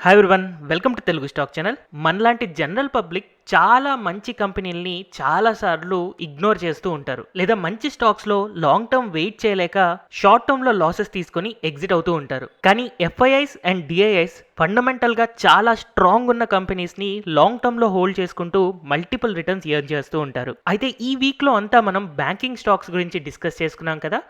Hi everyone, welcome to Telugu stock channel. మనలాంటి general public చాలా మంచి కంపెనీలని చాలాసార్లు ఇగ్నోర్ చేస్తూ ఉంటారు, లేదా మంచి స్టాక్స్లో లాంగ్ టర్మ్ వెయిట్ చేయలేక షార్ట్ టర్మ్లో లాసెస్ తీసుకొని ఎగ్జిట్ అవుతూ ఉంటారు. కానీ ఎఫ్ఐఐస్ అండ్ డిఐఐస్ ఫండమెంటల్గా చాలా స్ట్రాంగ్ ఉన్న కంపెనీస్ని లాంగ్ టర్మ్లో హోల్డ్ చేసుకుంటూ మల్టిపుల్ రిటర్న్స్ ఎర్న్ చేస్తూ ఉంటారు. అయితే ఈ వీక్లో అంతా మనం బ్యాంకింగ్ స్టాక్స్ గురించి డిస్కస్ చేసుకున్నాం కదా.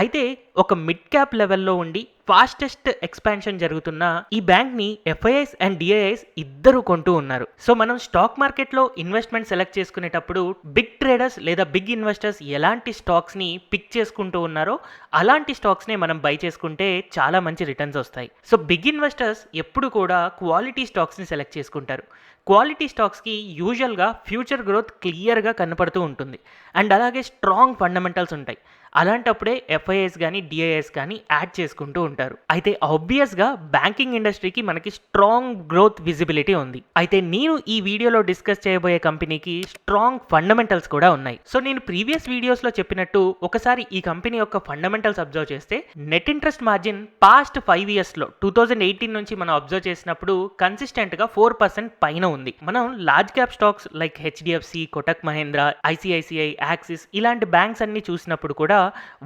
అయితే ఒక మిడ్ క్యాప్ లెవెల్లో ఉండి ఫాస్టెస్ట్ ఎక్స్పాన్షన్ జరుగుతున్న ఈ బ్యాంక్ని ఎఫ్ఐఐస్ అండ్ డిఐఐస్ ఇద్దరు కొంటూ ఉన్నారు. సో మనం స్టాక్ మార్కెట్లో ఇన్వెస్ట్మెంట్ సెలెక్ట్ చేసుకునేటప్పుడు బిగ్ ట్రేడర్స్ లేదా బిగ్ ఇన్వెస్టర్స్ ఎలాంటి స్టాక్స్ని పిక్ చేసుకుంటూ ఉన్నారో అలాంటి స్టాక్స్నే మనం బై చేసుకుంటే చాలా మంచి రిటర్న్స్ వస్తాయి. సో బిగ్ ఇన్వెస్టర్స్ ఎప్పుడు కూడా క్వాలిటీ స్టాక్స్ని సెలెక్ట్ చేసుకుంటారు. క్వాలిటీ స్టాక్స్కి యూజువల్గా ఫ్యూచర్ గ్రోత్ క్లియర్గా కనపడుతూ ఉంటుంది అండ్ అలాగే స్ట్రాంగ్ ఫండమెంటల్స్ ఉంటాయి. అలాంటప్పుడే ఎఫ్ఐఎస్ కానీ డిఐఎస్ కానీ యాడ్ చేసుకుంటూ ఉంటారు. అయితే ఆబ్వియస్గా బ్యాంకింగ్ ఇండస్ట్రీకి మనకి స్ట్రాంగ్ గ్రోత్ విజిబిలిటీ ఉంది. అయితే నేను ఈ వీడియోలో డిస్కస్ చేయబోయే కంపెనీకి స్ట్రాంగ్ ఫండమెంటల్స్ కూడా ఉన్నాయి. సో నేను ప్రీవియస్ వీడియోస్లో చెప్పినట్టు ఒకసారి ఈ కంపెనీ యొక్క ఫండమెంటల్స్ అబ్జర్వ్ చేస్తే నెట్ ఇంట్రెస్ట్ మార్జిన్ పాస్ట్ 5 ఇయర్స్లో 2018 నుంచి మనం అబ్జర్వ్ చేసినప్పుడు కన్సిస్టెంట్గా 4% పైన ఉంది. మనం large cap stocks like HDFC, Kotak Mahindra, ICICI, Axis ఇలాంటి బ్యాంక్స్ అన్ని చూసినప్పుడు కూడా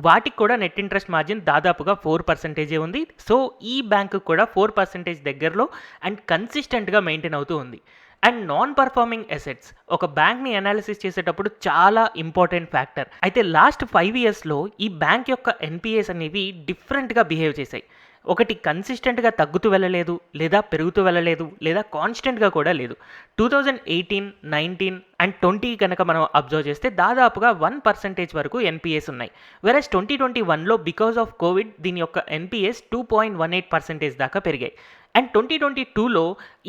వాటికి కూడా నెట్ ఇంట్రెస్ట్ మార్జిన్ దాదాపుగా 4% ఉంది. సో ఈ బ్యాంకు కూడా 4% దగ్గరలో అండ్ కన్సిస్టెంట్గా మెయింటైన్ అవుతూ ఉంది. అండ్ నాన్ పర్ఫార్మింగ్ అసెట్స్ ఒక బ్యాంక్ని అనాలిసిస్ చేసేటప్పుడు చాలా ఇంపార్టెంట్ ఫ్యాక్టర్. అయితే లాస్ట్ 5 ఇయర్స్లో ఈ బ్యాంక్ యొక్క ఎన్పిఎస్ అనేవి డిఫరెంట్గా బిహేవ్ చేశాయి. ఒకటి కన్సిస్టెంట్గా తగ్గుతూ వెళ్ళలేదు, లేదా పెరుగుతూ వెళ్ళలేదు, లేదా కాన్స్టెంట్గా కూడా లేదు. 2018, 19 అండ్ 20 కనుక మనం అబ్జర్వ్ చేస్తే దాదాపుగా 1% వరకు ఎన్పిఎస్ ఉన్నాయి. వెరస్ 2021లో బికాస్ ఆఫ్ కోవిడ్ దీని యొక్క ఎన్పిఎస్ 2.18% దాకా పెరిగాయి. అండ్ 2022లో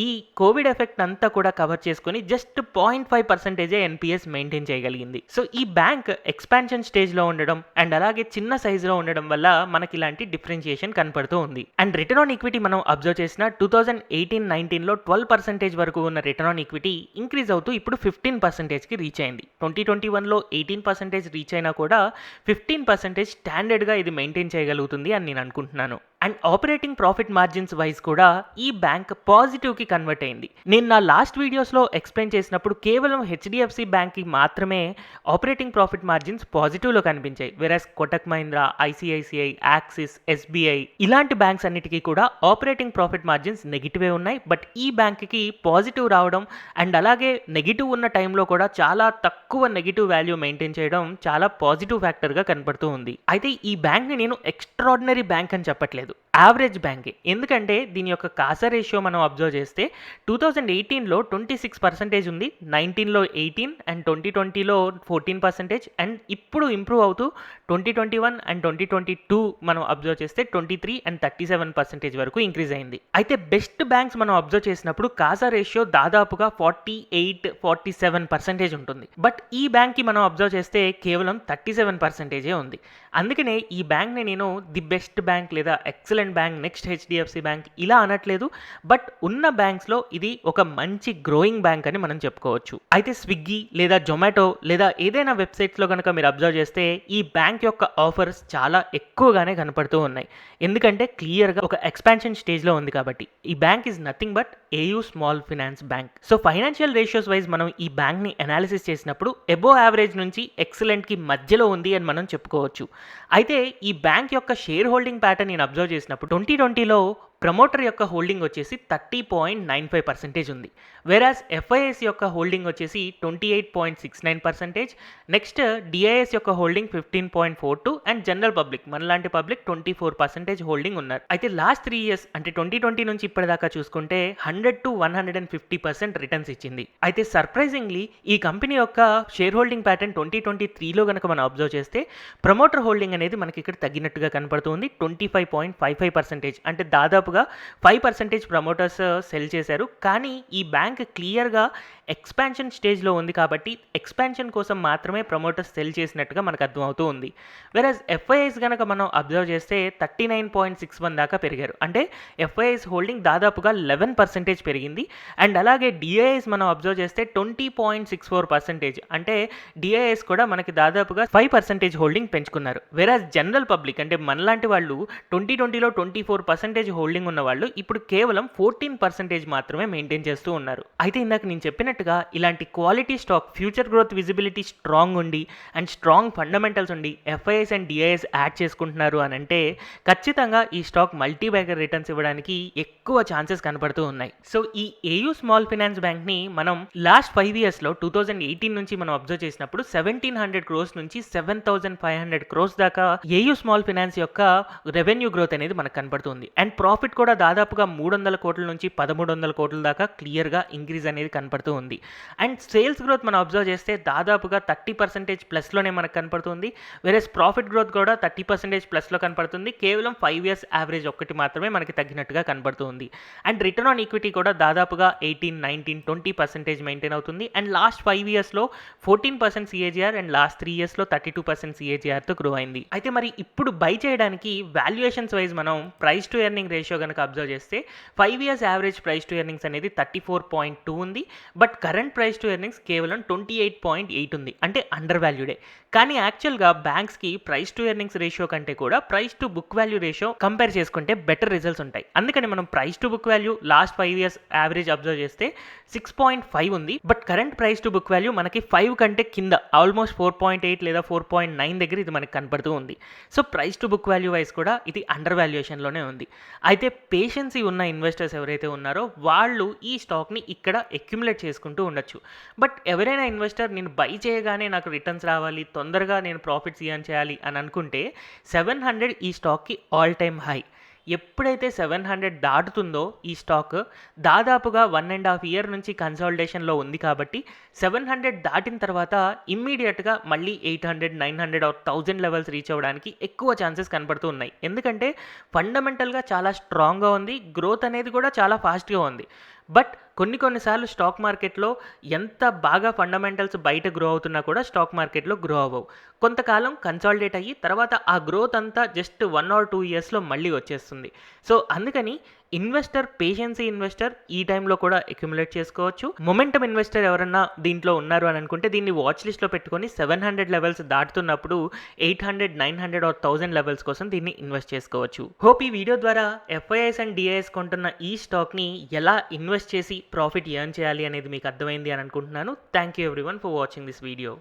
ఈ కోవిడ్ ఎఫెక్ట్ అంతా కూడా కవర్ చేసుకొని జస్ట్ 0.5% ఎన్పిఎస్ మెయింటైన్ చేయగలిగింది. సో ఈ బ్యాంక్ ఎక్స్పాన్షన్ స్టేజ్లో ఉండడం అండ్ అలాగే చిన్న సైజులో ఉండడం వల్ల మనకి ఇలాంటి డిఫరెన్షియేషన్ కనపడుతూ ఉంది. అండ్ రిటర్న్ ఆన్ ఈక్విటీ మనం అబ్జర్వ్ చేసిన 2018-19లో 12% వరకు ఉన్న రిటర్న్ ఆన్ ఈక్విటీ ఇంక్రీజ్ అవుతూ ఇప్పుడు 15%కి రీచ్ అయింది. 2021లో 18% రీచ్ అయినా కూడా 15% స్టాండర్డ్గా ఇది మెయింటైన్ చేయగలుగుతుంది అని నేను అనుకుంటున్నాను. And operating profit margins wise కూడా ఈ బ్యాంక్ పాజిటివ్కి కన్వర్ట్ అయింది. నేను నా లాస్ట్ వీడియోస్లో ఎక్స్ప్లెయిన్ చేసినప్పుడు కేవలం హెచ్డిఎఫ్సి బ్యాంక్కి మాత్రమే ఆపరేటింగ్ ప్రాఫిట్ మార్జిన్స్ పాజిటివ్లో కనిపించాయి. Versus Kotak Mahindra, ICICI, Axis, SBI ఇలాంటి బ్యాంక్స్ అన్నిటికీ కూడా ఆపరేటింగ్ ప్రాఫిట్ మార్జిన్స్ నెగిటివే ఉన్నాయి. బట్ ఈ బ్యాంక్కి పాజిటివ్ రావడం అండ్ అలాగే నెగిటివ్ ఉన్న టైంలో కూడా చాలా తక్కువ నెగిటివ్ వాల్యూ మెయింటైన్ చేయడం చాలా పాజిటివ్ ఫ్యాక్టర్గా కనపడుతూ ఉంది. అయితే ఈ బ్యాంక్ని నేను ఎక్స్ట్రాడినరీ బ్యాంక్ అని చెప్పట్లేదు, యావరేజ్ బ్యాంకే. ఎందుకంటే దీని యొక్క కాసా రేషియో మనం అబ్జర్వ్ చేస్తే 2018లో 26% ఉంది, 19లో 18 అండ్ 2020లో 14% అండ్ ఇప్పుడు ఇంప్రూవ్ అవుతూ 2021 అండ్ 2022 మనం అబ్జర్వ్ చేస్తే 23 అండ్ 37% వరకు ఇంక్రీజ్ అయింది. అయితే బెస్ట్ బ్యాంక్స్ మనం అబ్జర్వ్ చేసినప్పుడు కాసా రేషియో దాదాపుగా 48-47% ఉంటుంది. బట్ ఈ బ్యాంక్కి మనం అబ్జర్వ్ చేస్తే కేవలం 37% ఉంది. అందుకనే ఈ బ్యాంక్ని నేను ది బెస్ట్ బ్యాంక్ లేదా excellent bank, next HDFC bank ఇలా అనట్లేదు. బట్ ఉన్న బ్యాంక్స్లో ఇది ఒక మంచి గ్రోయింగ్ బ్యాంక్ అని మనం చెప్పుకోవచ్చు. అయితే స్విగ్గీ లేదా జొమాటో లేదా ఏదైనా వెబ్సైట్స్లో కనుక మీరు అబ్జర్వ్ చేస్తే ఈ బ్యాంక్ యొక్క ఆఫర్స్ చాలా ఎక్కువగానే కనపడుతూ ఉన్నాయి. ఎందుకంటే క్లియర్గా ఒక ఎక్స్పాన్షన్ స్టేజ్లో ఉంది కాబట్టి. ఈ bank is nothing but AU small finance bank. So financial ratios wise మనం ఈ బ్యాంక్ని అనాలిసిస్ చేసినప్పుడు ఎబో యావరేజ్ నుంచి ఎక్సలెంట్కి మధ్యలో ఉంది అని మనం చెప్పుకోవచ్చు. అయితే ఈ బ్యాంక్ యొక్క షేర్ హోల్డింగ్ ప్యాటర్న్ నేను అబ్జర్వ్ చేసినప్పుడు 2020లో ప్రమోటర్ యొక్క హోల్డింగ్ వచ్చేసి 30.95% ఉంది. వెరాజ్ ఎఫ్ఐఎస్ యొక్క హోల్డింగ్ వచ్చేసి 28.69%, నెక్స్ట్ డిఐఎస్ యొక్క హోల్డింగ్ 15.42 అండ్ జనరల్ పబ్లిక్ మనలాంటి పబ్లిక్ 24% హోల్డింగ్ ఉన్నారు. అయితే లాస్ట్ 3 ఇయర్స్ అంటే 2020 నుంచి ఇప్పటిదాకా చూసుకుంటే 100-150% రిటర్న్స్ ఇచ్చింది. అయితే సర్ప్రైజింగ్లీ ఈ కంపెనీ యొక్క షేర్ హోల్డింగ్ ప్యాటర్న్ 2023లో కనుక మనం అబ్జర్వ్ చేస్తే ప్రమోటర్ హోల్డింగ్ అనేది మనకి ఇక్కడ తగ్గినట్టుగా కనపడుతుంది. 25.55% అంటే దాదాపు 5% ప్రమోటర్స్ సెల్ చేశారు. కానీ ఈ బ్యాంక్ క్లియర్గా ఎక్స్పాన్షన్ స్టేజ్లో ఉంది కాబట్టి ఎక్స్పాన్షన్ కోసం మాత్రమే ప్రమోటర్స్ సెల్ చేసినట్టుగా మనకు అర్థమవుతూ ఉంది. వెరస్ ఎఫ్ఐఎస్ కనుక మనం అబ్జర్వ్ చేస్తే 39.61 దాకా పెరిగారు. అంటే ఎఫ్ఐఎస్ హోల్డింగ్ దాదాపుగా 11% పెరిగింది. అండ్ అలాగే డిఐఎస్ మనం అబ్జర్వ్ చేస్తే 20.64%, అంటే డిఐఎస్ కూడా మనకి దాదాపుగా 5% హోల్డింగ్ పెంచుకున్నారు. వెరస్ జనరల్ పబ్లిక్ అంటే మనలాంటి వాళ్ళు 2020లో 24% హోల్డింగ్ హోల్డింగ్ ఉన్న వాళ్ళు ఇప్పుడు కేవలం 14% మాత్రమే మెయింటైన్ చేస్తూ ఉన్నారు. అయితే ఇందాక నేను చెప్పినట్టుగా ఇలాంటి quality stock future growth visibility strong ఉండి అండ్ స్ట్రాంగ్ ఫండమెంటల్స్ ఉండి ఎఫ్ఐఎస్ అండ్ డిఐఎస్ యాడ్ చేసుకుంటున్నారు అని అంటే ఖచ్చితంగా ఈ స్టాక్ మల్టీ బ్యాగర్ రిటర్న్స్ ఇవ్వడానికి ఎక్కువ ఛాన్సెస్ కనపడుతూ ఉన్నాయి. సో ఈ ఏయూ స్మాల్ ఫైనాన్స్ బ్యాంక్ని మనం లాస్ట్ 5 ఇయర్స్లో 2018 నుంచి మనం అబ్జర్వ్ చేసినప్పుడు 1700 crores నుంచి 7500 crores దాకా ఏయూ స్మాల్ ఫైనాన్స్ యొక్క రెవెన్యూ గ్రోత్ అనేది మనకు కనపడుతుంది. అండ్ ప్రాఫిట్ కూడా దాదాపుగా 300 కోట్ల నుంచి 1300 కోట్ల దాకా క్లియర్గా ఇంక్రీజ్ అనేది కనపడుతూ ఉంది. అండ్ సేల్స్ గ్రోత్ మనం అబ్జర్వ్ చేస్తే దాదాపుగా 30% ప్లస్లోనే మనకు కనపడుతుంది. వేరేస్ ప్రాఫిట్ గ్రోత్ కూడా 30% ప్లస్లో కనపడుతుంది. కేవలం 5 ఇయర్స్ యావరేజ్ ఒక్కటి మాత్రమే మనకి తగ్గినట్టుగా కనపడుతుంది. అండ్ రిటర్న్ ఆన్ ఈక్విటీ కూడా దాదాపుగా 18, 19, 20% మెయింటైన్ అవుతుంది. అండ్ లాస్ట్ 5 ఇయర్స్లో 14% CAGR అండ్ లాస్ట్ 3 ఇయర్స్లో 32% CAGRతో గ్రో అయింది. అయితే మరి ఇప్పుడు బై చేయడానికి వాల్యుయేషన్స్ వైజ్ మనం ప్రైస్ టు ఎర్నింగ్ రేషియో కనుక అబ్జర్వ్ చేస్తే 5 years average price to earnings అనేది 34.2 ఉంది. But current price to earnings కేవలం 28.8 ఉంది. అంటే అండర్ వాల్యూడే. కానీ యాక్చువల్గా బ్యాంక్స్కి ప్రైస్ టు ఎర్నింగ్స్ రేషియో కంటే కూడా price to book value ratio compare చేసుకుంటే బెటర్ రిజల్ట్స్ ఉంటాయి. అందుకని మనం price to book value last 5 years average observe చేస్తే 6.5 ఉంది. But current price to book value మనకి 5 కంటే కింద ఆల్మోస్ట్ 4.8 లేదా 4.9 దగ్గర ఇది మనకి కనపడుతూ ఉంది. So price to book value wise కూడా ఇది అండర్ వాల్యుయేషన్లోనే ఉంది. అయితే పేషెన్సీ ఉన్న ఇన్వెస్టర్స్ ఎవరైతే ఉన్నారో వాళ్ళు ఈ స్టాక్ని ఇక్కడ అక్యుములేట్ చేసుకుంటూ ఉండొచ్చు. బట్ ఎవరైనా ఇన్వెస్టర్ నేను బై చేయగానే నాకు రిటర్న్స్ రావాలి, తొందరగా నేను ప్రాఫిట్స్ ఎర్న్ చేయాలి అని అనుకుంటే 700 ఈ స్టాక్కి ఆల్ టైమ్ హై. ఎప్పుడైతే 700 దాటుతుందో ఈ స్టాక్ దాదాపుగా 1.5 ఇయర్ నుంచి కన్సాలిడేషన్లో ఉంది కాబట్టి 700 దాటిన తర్వాత ఇమ్మీడియట్గా మళ్ళీ 800, 900 ఆర్ 1000 లెవెల్స్ రీచ్ అవ్వడానికి ఎక్కువ ఛాన్సెస్ కనపడుతూ ఉన్నాయి. ఎందుకంటే ఫండమెంటల్గా చాలా స్ట్రాంగ్గా ఉంది, గ్రోత్ అనేది కూడా చాలా ఫాస్ట్గా ఉంది. బట్ కొన్నిసార్లు స్టాక్ మార్కెట్లో ఎంత బాగా ఫండమెంటల్స్ బయట గ్రో అవుతున్నా కూడా స్టాక్ మార్కెట్లో గ్రో అవ్వవు. కొంతకాలం కన్సాలిడేట్ అయ్యి తర్వాత ఆ గ్రోత్ అంతా జస్ట్ 1 or 2 ఇయర్స్లో మళ్ళీ వచ్చేస్తుంది. సో అందుకని పేషెన్సీ ఇన్వెస్టర్ ఈ టైంలో కూడా అక్యుములేట్ చేసుకోవచ్చు. మొమెంటమ్ ఇన్వెస్టర్ ఎవరన్నా దీంట్లో ఉన్నారు అని అనుకుంటే దీన్ని వాచ్ లిస్ట్లో పెట్టుకొని 700 లెవెల్స్ దాటుతున్నప్పుడు 800, 900 ఆర్ 1000 లెవెల్స్ కోసం దీన్ని ఇన్వెస్ట్ చేసుకోవచ్చు. హోప్ ఈ వీడియో ద్వారా ఎఫ్ఐఎస్ అండ్ డిఐఎస్ కొంటున్న ఈ స్టాక్ని ఎలా ఇన్వెస్ట్ చేసి ప్రాఫిట్ ఎర్న్ చేయాలి అనేది మీకు అర్థమైంది అని అనుకుంటున్నాను. Thank you everyone for watching this video.